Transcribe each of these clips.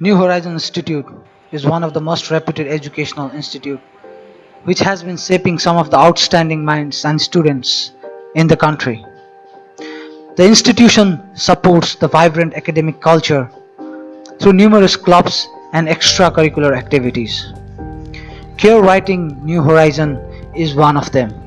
New Horizon Institute is one of the most reputed educational institutes which has been shaping some of the outstanding minds and students in the country. The institution supports the vibrant academic culture through numerous clubs and extracurricular activities. Care Writing New Horizon is one of them.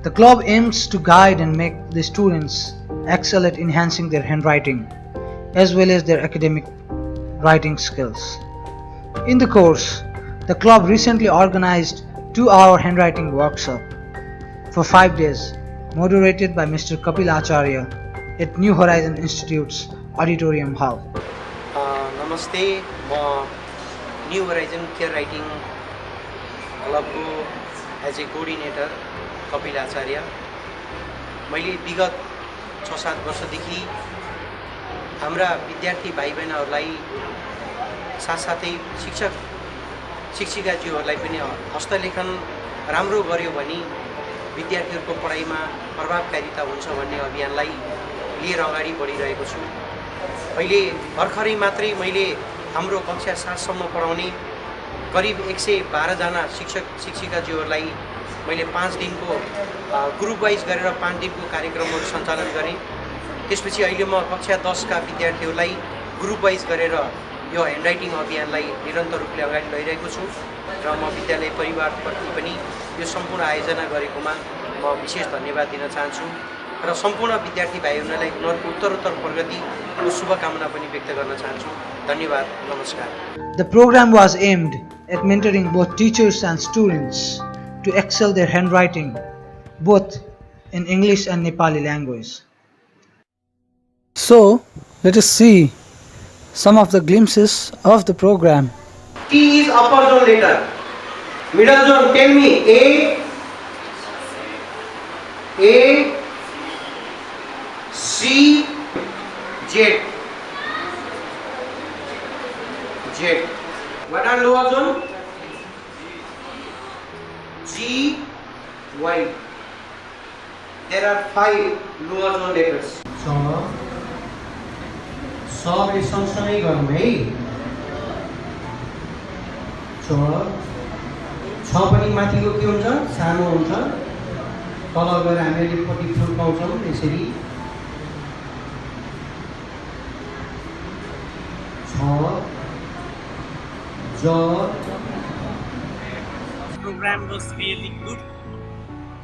The club aims to guide and make the students excel at enhancing their handwriting as well as their academic writing skills. In the course, the club recently organized 2-hour handwriting workshop for 5 days, moderated by Mr. Kapil Acharya at New Horizon Institute's Auditorium Hall. नमस्ते म new horizon care writing क्लबको as a coordinator Kapil आचार्य। मैले विगत 6-7 वर्षदेखि हाम्रा विद्यार्थी भाइ बहिनीहरूलाई साथसाथै शिक्षिकाज्यूहरूलाई पनि हस्तलेखन राम्रो गर्यो भने विद्यार्थीहरूको पढाइमा प्रभावकारिता हुन्छ भन्ने अभियानलाई लिएर अगाडि बढिरहेको छु। अहिले भर्खरै मात्रै मैले हाम्रो कक्षा 7 सम्म पढाउने करिब 112 जना शिक्षिकाज्यूहरूलाई मैले 5 दिनको ग्रुप वाइज गरेर 5 दिनको कार्यक्रमहरू सञ्चालन गरेँ। त्यसपछि अहिले म कक्षा 10 का विद्यार्थीहरूलाई ग्रुप वाइज गरेर यो ह्यान्डराइटिङ अभियानलाई निरन्तर रूपले अगाडि लैरहेको छु र म विद्यालय परिवारप्रति पनि यो सम्पूर्ण आयोजना गरेकोमा म विशेष धन्यवाद दिन चाहन्छु र सम्पूर्ण विद्यार्थी भाइ बहिनीलाई उनीहरूको उत्तरोत्तर प्रगतिको शुभकामना पनि व्यक्त गर्न चाहन्छु। धन्यवाद, नमस्कार। The program was aimed at mentoring both teachers and students to excel their handwriting both in English and Nepali language. So, let us see some of the glimpses of the program. T is upper zone letter. Middle zone, tell me. A, C, Z. Z. What are lower zone? G, Y. There are 5 lower zone letters. So, सबले सँगसँगै गरौँ है। छ पनि माथिको के हुन्छ? सानो हुन्छ। तल गएर हामीले पट्टि फुल पाउँछौँ यसरी। This program was really good.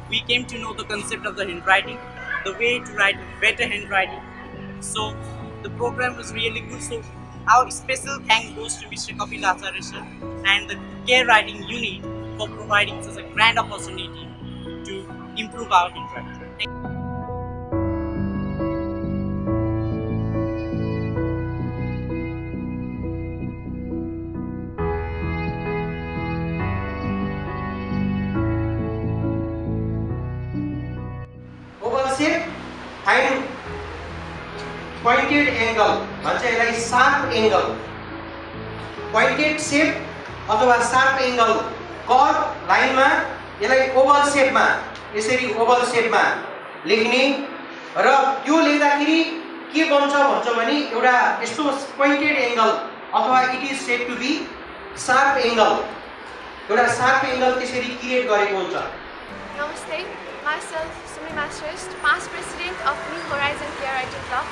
We came to know the concept of the handwriting, the way to write better handwriting. So the program was really good. So our special thanks goes to Mr. Kapil Acharya sir and the Care Writing Unit for providing such a grand opportunity to improve our handwriting. Oval shape and pointed angle भन्छ यसलाई sharp angle. Pointed shape अथवा sharp angle curve लाइनमा यसलाई oval शेपमा यसरी oval शेपमा लेख्ने र त्यो लेख्दाखेरि के बन्छ भन्छ भने एउटा यस्तो पोइन्टेड एंगल अथवा it is said to be sharp angle एउटा शार्प एंगल त्यसरी क्रिएट गरेको हुन्छ। Namaste, myself Sumi Masterist, past president of New Horizon Care Writing Club.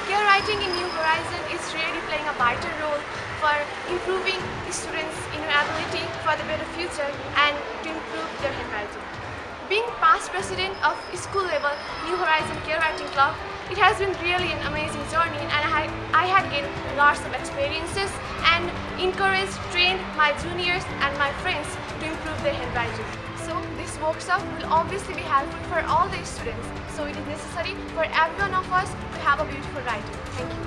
Care writing in New Horizon is really playing a vital role for improving students' inner ability for the better future and to improve their handwriting. Being past president of school level New Horizon Care Writing Club, it has been really an amazing journey, and I had gained lots of experiences and encouraged, trained my juniors and my friends to improve their handwriting. So this workshop will obviously be helpful for all the students. So it is necessary for every one of us to have a beautiful writing. Thank you.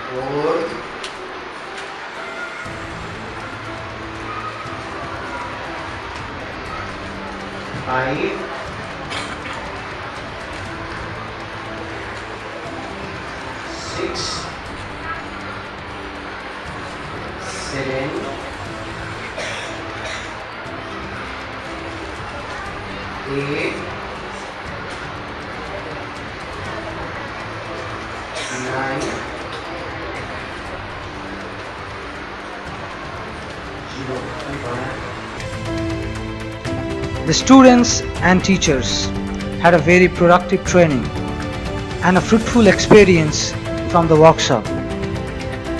4, 5, 6, 7, 8, 9, 0. The students and teachers had a very productive training and a fruitful experience from the workshop.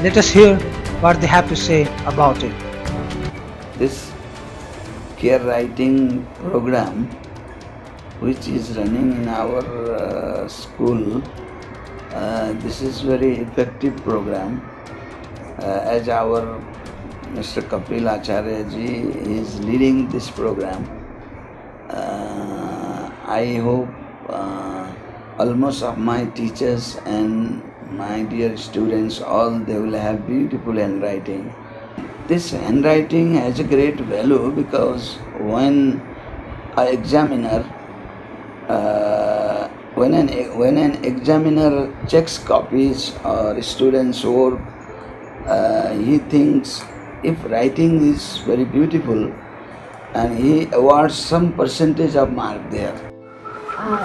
Let us hear what they have to say about it. This care writing program, which is running in our school, this is very effective program. As our Mr. Kapil Acharya ji is leading this program. I hope almost of my teachers and my dear students, all they will have beautiful handwriting. This handwriting has a great value because when an examiner when an examiner checks copies or students' work, he thinks if writing is very beautiful, and he awards some percentage of mark there.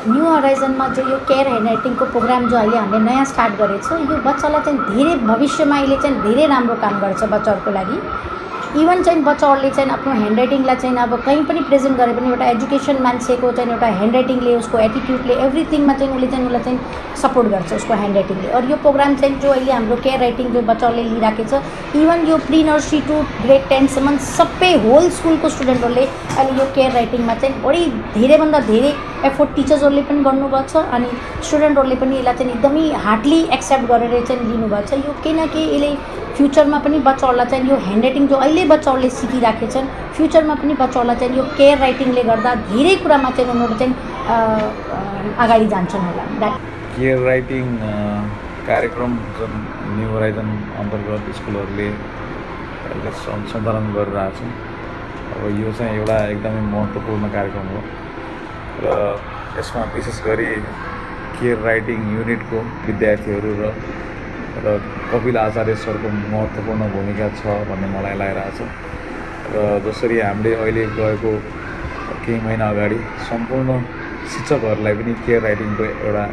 New हराइजनमा जो यो care ह्यान्डराइटिङको programme जो अहिले हामीले नयाँ start गरेको छ, यो बच्चालाई चाहिँ धेरै भविष्यमा अहिले चाहिँ धेरै राम्रो काम गर्छ बच्चाहरूको लागि। इभन चाहिँ बच्चाहरूले चाहिँ आफ्नो ह्यान्डराइटिङलाई चाहिँ अब कहीँ पनि प्रेजेन्ट गरे पनि एउटा एजुकेसन मान्छेको चाहिँ एउटा ह्यान्डराइटिङले, उसको एटिट्युडले, एभ्रिथिङमा चाहिँ उसले चाहिँ उसलाई चाहिँ सपोर्ट गर्छ उसको ह्यान्डराइटिङले। और यो प्रोग्राम चाहिँ जो अहिले हाम्रो केयर राइटिङ जो बच्चाहरूले लिइराखेको छ, इभन यो प्री नर्सरी टु ग्रेड 10सम्म सबै होल स्कुलको स्टुडेन्टहरूले अहिले यो केयर राइटिङमा चाहिँ बढी धेरैभन्दा धेरै एफोर्ट टिचर्सहरूले पनि गर्नुभएको छ अनि स्टुडेन्टहरूले पनि यसलाई चाहिँ एकदमै हार्डली एक्सेप्ट गरेर चाहिँ लिनुभएको छ। यो केही न केही यसले फ्युचरमा पनि बच्चाहरूलाई चाहिँ यो ह्यान्डराइटिङ जो अहिले बच्चाहरूले सिकिराखेका छन्, फ्युचरमा पनि बच्चाहरूलाई चाहिँ यो केयर राइटिङले गर्दा धेरै कुरामा चाहिँ उनीहरू चाहिँ अगाडि जान्छन् होला। केयर राइटिङ कार्यक्रम जुन न्यू होराइजन अन्तर्गत स्कुलहरूले सञ्चालन गरिरहेको छन्, अब यो चाहिँ एउटा एकदमै महत्त्वपूर्ण कार्यक्रम हो र यसमा विशेष गरी केयर राइटिङ युनिटको विद्यार्थीहरू र कपिल आचार्य सरको महत्त्वपूर्ण भूमिका छ भन्ने मलाई लागिरहेको छ। र जसरी हामीले अहिले गएको केही महिना अगाडि सम्पूर्ण शिक्षकहरूलाई पनि केयर राइटिङको एउटा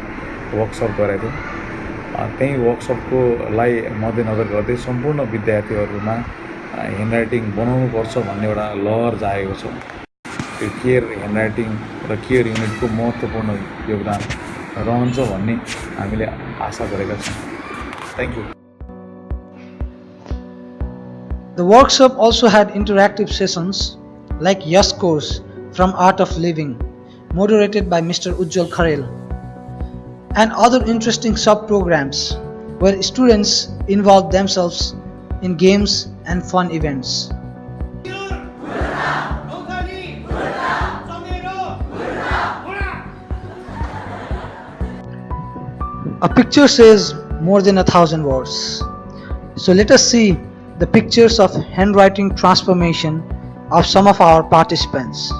वर्कसप गरेको थियौँ। त्यही वर्कसपकोलाई मध्यनजर गर्दै सम्पूर्ण विद्यार्थीहरूमा ह्यान्डराइटिङ बनाउनुपर्छ भन्ने एउटा लहर जागेको छ। त्यो केयर ह्यान्डराइटिङ र केयर युनिटको महत्त्वपूर्ण योगदान रहन्छ भन्ने हामीले आशा गरेका छौँ। Thank you. The workshop also had interactive sessions like Yes course from Art of Living, moderated by Mr. Ujjwal Kharel, and other interesting sub-programs where students involved themselves in games and fun events. A picture says more than 1,000 words. So let us see the pictures of handwriting transformation of some of our participants.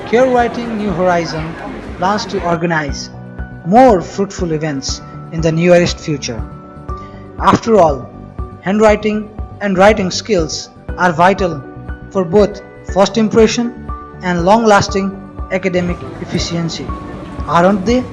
Care Writing New Horizon plans to organize more fruitful events in the nearest future. After all, handwriting and writing skills are vital for both first impression and long-lasting academic efficiency, aren't they?